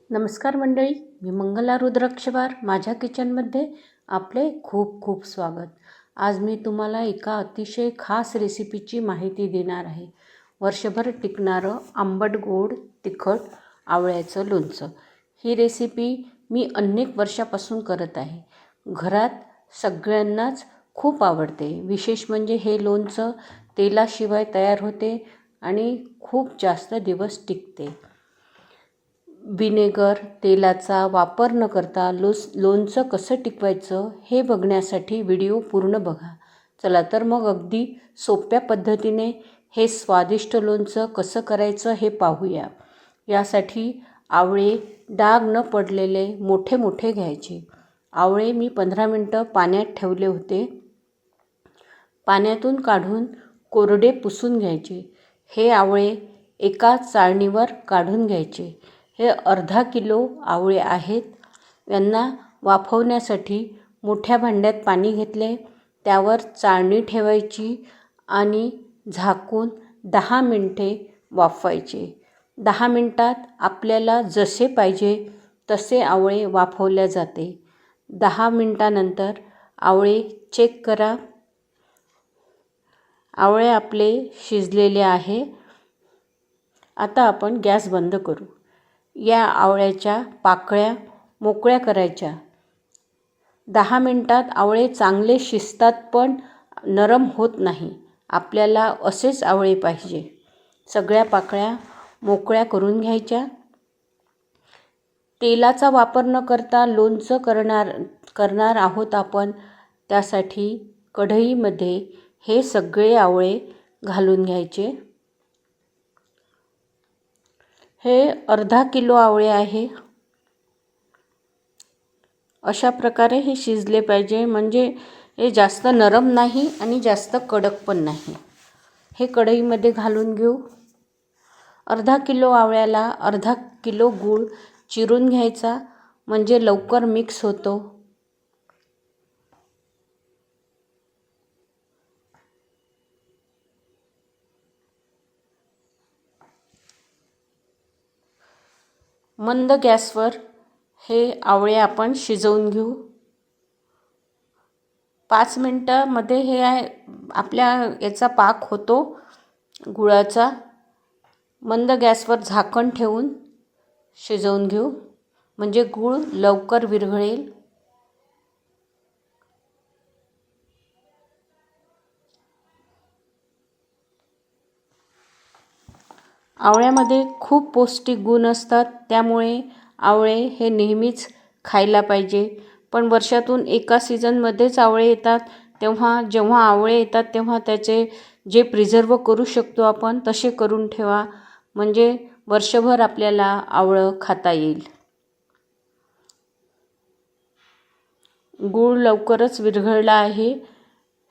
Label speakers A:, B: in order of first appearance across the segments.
A: नमस्कार मंडळी, मी मंगला रुद्राक्षवार. माझ्या किचनमध्ये आपले खूप खूप स्वागत. आज मी तुम्हाला एका अतिशय खास रेसिपीची माहिती देणार आहे. वर्षभर टिकणारं आंबट गोड तिखट आवळ्याचं लोणचं. ही रेसिपी मी अनेक वर्षापासून करत आहे. घरात सगळ्यांनाच खूप आवडते. विशेष म्हणजे हे लोणचं तेलाशिवाय तयार होते आणि खूप जास्त दिवस टिकते. विनेगर तेलाचा वापर न करता लोणचं कसं टिकवायचं हे बघण्यासाठी व्हिडिओ पूर्ण बघा. चला तर मग अगदी सोप्या पद्धतीने हे स्वादिष्ट लोणचं कसं करायचं हे पाहूया. यासाठी आवळे डाग न पडलेले मोठे मोठे घ्यायचे. आवळे मी 15 मिनटं पाण्यात ठेवले होते. पाण्यातून काढून कोरडे पुसून घ्यायचे. हे आवळे एका चाळणीवर काढून घ्यायचे. हे अर्धा किलो आवळे आहेत. यांना वाफवण्यासाठी मोठ्या भांड्यात पाणी घेतले. त्यावर चाळणी ठेवायची आणि झाकून 10 मिनिटे वाफवायचे. 10 मिनिटात आपल्याला जसे पाहिजे तसे आवळे वाफवले जाते. 10 मिनिटानंतर आवळे चेक करा. आवळे आपले शिजलेले आहे. आता आपण गॅस बंद करू. या आवळ्याच्या पाकळ्या मोकळ्या करायच्या. 10 मिनिटात आवळे चांगले शिजतात पण नरम होत नाही. आपल्याला असेच आवळे पाहिजे. सगळ्या पाकळ्या मोकळ्या करून घ्यायच्या. तेलाचा वापर न करता लोणचं करणार आहोत आपण. त्यासाठी कढईमध्ये हे सगळे आवळे घालून घ्यायचे. हे अर्धा किलो आवळे आहे. अशा प्रकारे हे शिजले पाहिजे, म्हणजे हे जास्त नरम नाही आणि जास्त कडक पण नाही. हे कढईमध्ये घालून घेऊ. अर्धा किलो आवळ्याला अर्धा किलो गूळ चिरून घ्यायचा, म्हणजे लवकर मिक्स होतो. मंद गॅसवर हे आवळे आपण शिजवून घेऊ. 5 मिनिटामध्ये हे आपल्या याचा पाक होतो गुळाचा. मंद गॅसवर झाकण ठेवून शिजवून घेऊ, म्हणजे गूळ लवकर विरघळेल. आवळ्यामध्ये खूप पौष्टिक गुण असतात, त्यामुळे आवळे हे नेहमीच खायला पाहिजे. पण वर्षातून एका सीझनमध्येच आवळे येतात. जेव्हा आवळे येतात तेव्हा त्याचे जे प्रिझर्व करू शकतो आपण तसे करून ठेवा, म्हणजे वर्षभर आपल्याला आवळं खाता येईल. गूळ लवकरच विरघळला आहे.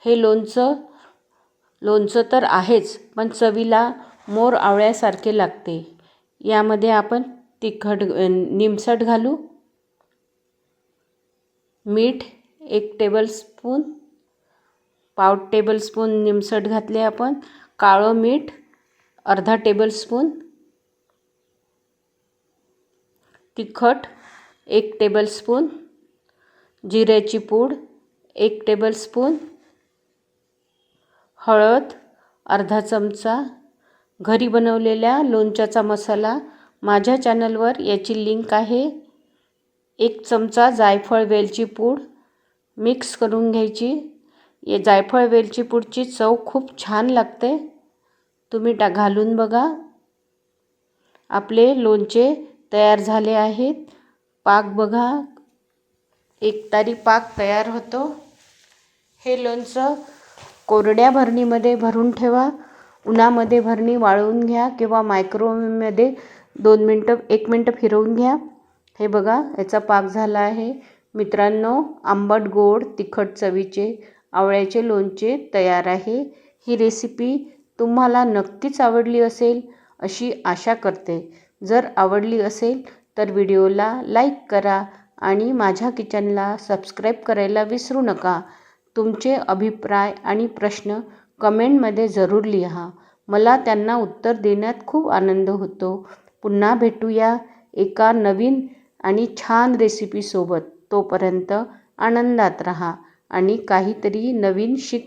A: हे लोणचं तर आहेच, पण चवीला मोर आवळ्यासारखे लागते. यामध्ये आपण तिखट निमसट घालू. मीठ 1 टेबलस्पून, पाव टेबलस्पून निमसट घातले आपण. काळं मीठ अर्धा टेबलस्पून. तिखट 1 टेबलस्पून. जिऱ्याची पूड 1 टेबलस्पून. हळद अर्धा चमचा. घरी बनवलेल्या लोणच्याचा मसाला माझ्या चॅनलवर याची लिंक आहे. 1 चमचा जायफळ वेलची पूड मिक्स करून घ्यायची. या जायफळ वेलची पूडची चव खूप छान लागते. तुम्ही घालून बघा. आपले लोणचे तयार झाले आहेत. पाक बघा, एकतारी पाक तयार होतो. हे लोणचं कोरड्या भरणीमध्ये भरून ठेवा. उन्हामध्ये भरणी वाळवून घ्या किंवा मायक्रोवेव्हमध्ये 1 मिनटं फिरवून घ्या. हे बघा, याचा पाक झाला आहे. मित्रांनो, आंबट गोड तिखट चवीचे आवळ्याचे लोणचे तयार आहे. ही रेसिपी तुम्हाला नक्कीच आवडली असेल अशी आशा करते. जर आवडली असेल तर व्हिडिओला लाईक करा आणि माझ्या किचनला सबस्क्राईब करायला विसरू नका. तुमचे अभिप्राय आणि प्रश्न कमेंटमध्ये जरूर लिहा. मला त्यांना उत्तर देण्यात खूप आनंद होतो. पुन्हा भेटूया एका नवीन आणि छान रेसिपीसोबत. तोपर्यंत आनंदात राहा आणि काहीतरी नवीन शिक